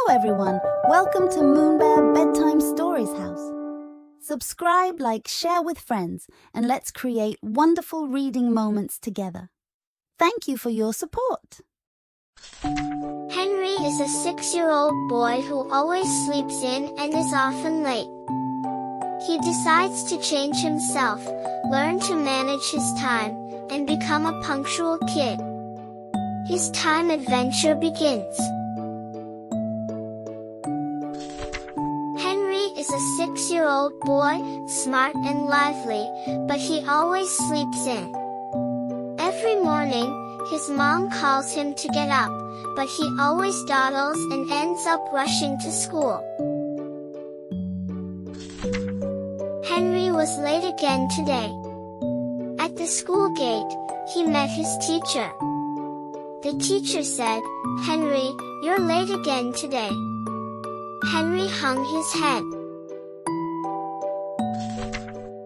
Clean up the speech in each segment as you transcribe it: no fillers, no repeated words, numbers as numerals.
everyone, welcome to BEAR Bedtime Stories house. Subscribe, like, share with friends, and let's create wonderful reading moments together. Thank you for your support. Henry is a 6-year-old boy who always sleeps in and is often late. He decides to change himself, learn to manage his time, and become a punctual kid. His time adventure begins. Henry is a 6-year-old boy, smart and lively, but he always sleeps in. Every morning, his mom calls him to get up, but he always dawdles and ends up rushing to school. Henry was late again today. At the school gate, he met his teacher. The teacher said, "Henry, you're late again today." Henry hung his head.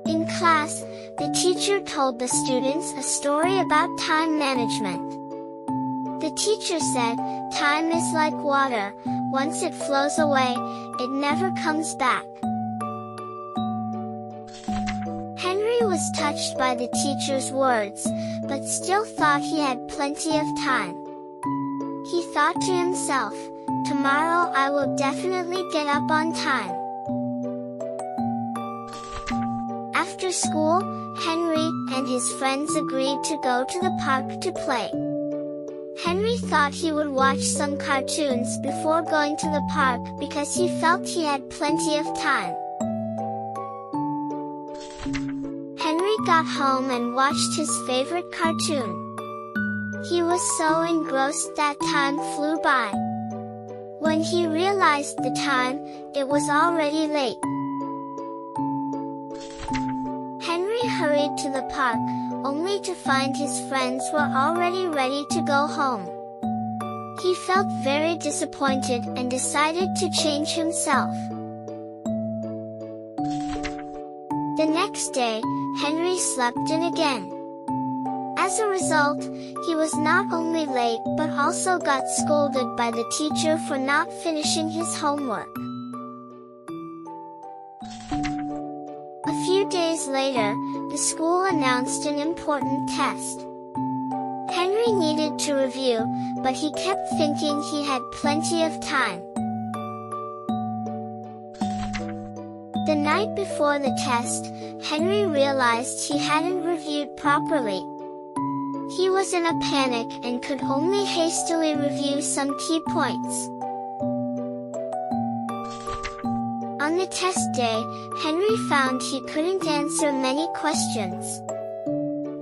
In class, the teacher told the students a story about time management. The teacher said, "Time is like water, once it flows away, it never comes back." Henry was touched by the teacher's words, but still thought he had plenty of time. He thought to himself, "Tomorrow I will definitely get up on time." After school, Henry and his friends agreed to go to the park to play. Henry thought he would watch some cartoons before going to the park because he felt he had plenty of time. Henry got home and watched his favorite cartoon. He was so engrossed that time flew by. When he realized the time, it was already late. Henry hurried to the park, only to find his friends were already ready to go home. He felt very disappointed and decided to change himself. The next day, Henry slept in again. As a result, he was not only late but also got scolded by the teacher for not finishing his homework. A few days later, the school announced an important test. Henry needed to review, but he kept thinking he had plenty of time. The night before the test, Henry realized he hadn't reviewed properly. He was in a panic and could only hastily review some key points. On the test day, Henry found he couldn't answer many questions.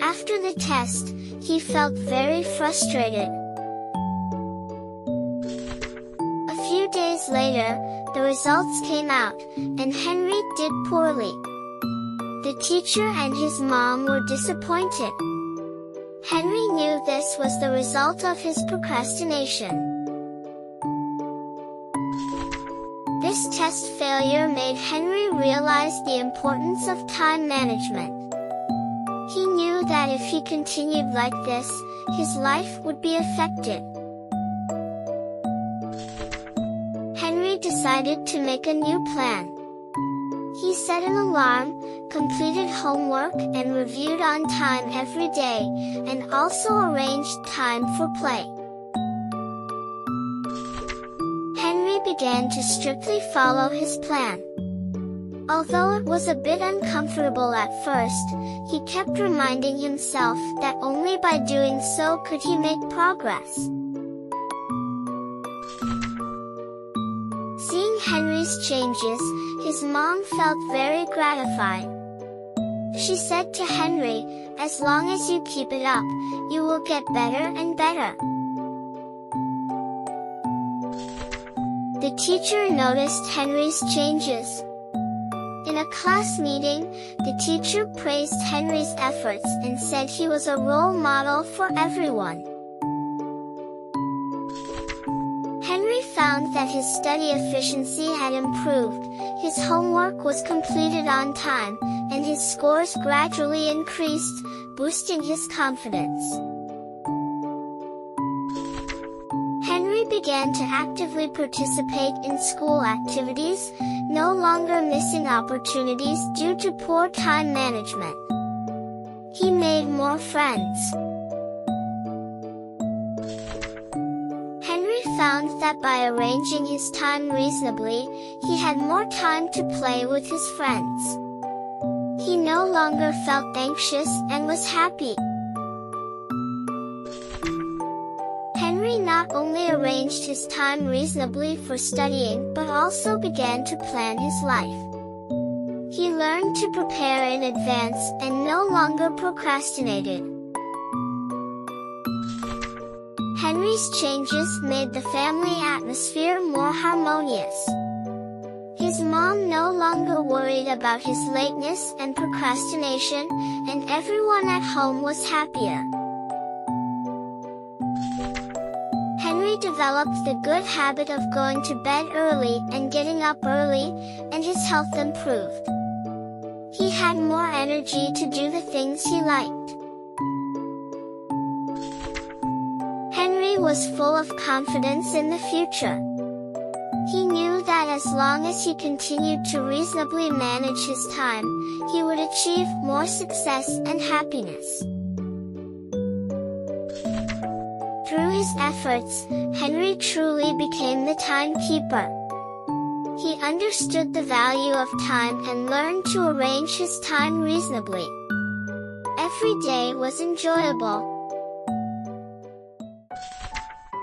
After the test, he felt very frustrated. A few days later, the results came out, and Henry did poorly. The teacher and his mom were disappointed. Henry knew this was the result of his procrastination. This test failure made Henry realize the importance of time management. He knew that if he continued like this, his life would be affected. Henry decided to make a new plan. He set an alarm, completed homework and reviewed on time every day, and also arranged time for play. Henry began to strictly follow his plan. Although it was a bit uncomfortable at first, he kept reminding himself that only by doing so could he make progress. Seeing Henry's changes, his mom felt very gratified. She said to Henry, "As long as you keep it up, you will get better and better." The teacher noticed Henry's changes. In a class meeting, the teacher praised Henry's efforts and said he was a role model for everyone. Henry found that his study efficiency had improved, his homework was completed on time, and his scores gradually increased, boosting his confidence. Henry began to actively participate in school activities, no longer missing opportunities due to poor time management. He made more friends. Henry found that by arranging his time reasonably, he had more time to play with his friends. He no longer felt anxious and was happy. Henry not only arranged his time reasonably for studying but also began to plan his life. He learned to prepare in advance and no longer procrastinated. Henry's changes made the family atmosphere more harmonious. His mom no longer worried about his lateness and procrastination, and everyone at home was happier. Henry developed the good habit of going to bed early and getting up early, and his health improved. He had more energy to do the things he liked. Henry was full of confidence in the future. He knew that as long as he continued to reasonably manage his time, he would achieve more success and happiness. Through his efforts, Henry truly became the timekeeper. He understood the value of time and learned to arrange his time reasonably. Every day was enjoyable.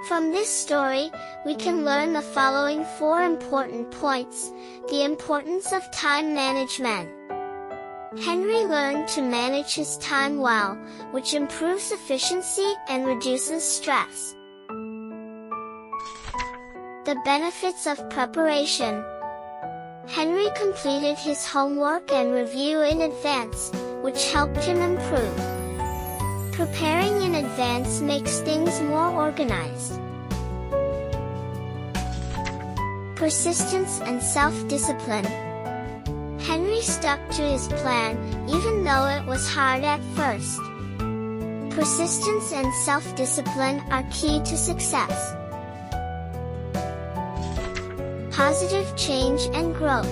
From this story, we can learn the following 4 important points. The importance of time management. Henry learned to manage his time well, which improves efficiency and reduces stress. The benefits of preparation. Henry completed his homework and review in advance, which helped him improve. Preparing in advance makes things more organized. Persistence and self-discipline. Henry stuck to his plan, even though it was hard at first. Persistence and self-discipline are key to success. Positive change and growth.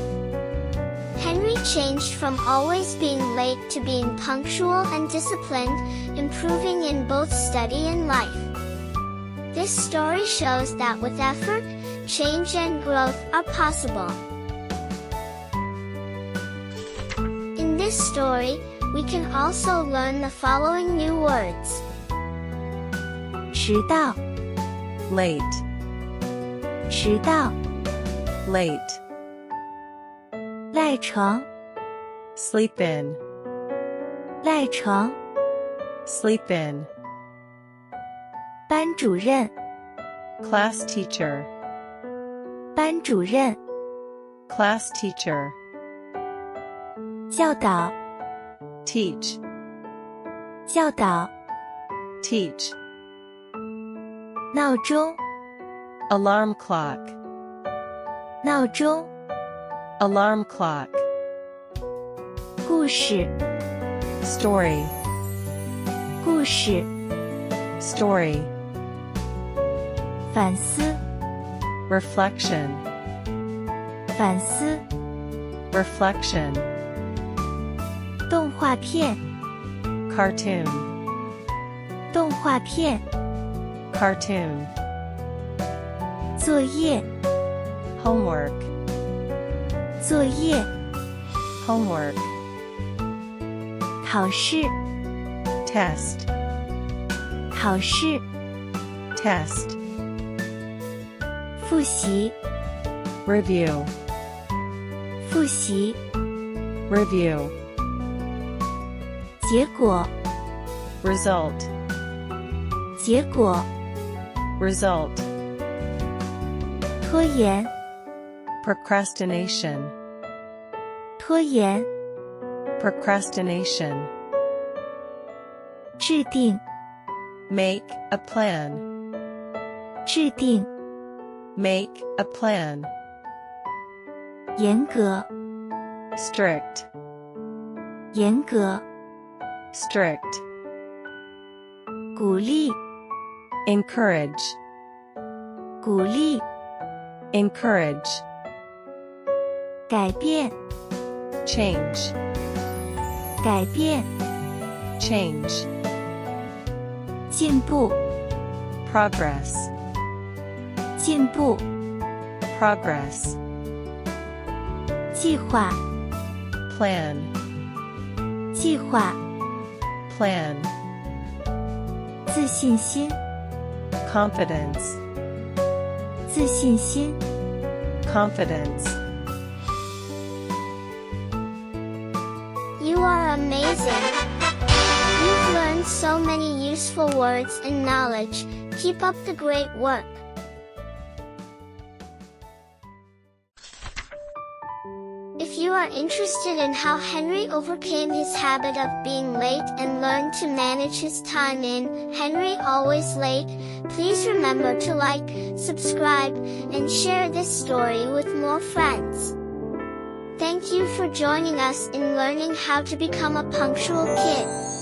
Henry changed from always being late to being punctual and disciplined, improving in both study and life. This story shows that with effort, change and growth are possible. In this story, we can also learn the following new words. 迟到 late, 迟到 late, 赖床 sleep in, 赖床 sleep in, 班主任 class teacher, 班主任 class teacher, 教导 teach, 教导 teach, 闹钟 alarm clock, 闹钟 alarm clock, 故事 story, 故事 story, 反思 reflection, 反思 reflection, 动画片 cartoon, 动画片 cartoon, 作业 homework, 作业 homework, 考试 test, 考试 test, 复习 review, 复习 review, 结果 result, 结果 result, 拖延 procrastination, 拖延 procrastination, 制定 make a plan, 制定 make a plan, 严格 strict, 严格 strict, 鼓励 encourage, 鼓励， encourage, 改变， change, 改变， change, 进步， progress, 进步， progress, 计划， plan, 计划， plan, 自信心， confidence, 自信心， confidence. You are amazing! You've learned so many useful words and knowledge. Keep up the great work. If you are interested in how Henry overcame his habit of being late and learned to manage his time in Henry Always Late, please remember to like, subscribe, and share this story with more friends. Thank you for joining us in learning how to become a punctual kid.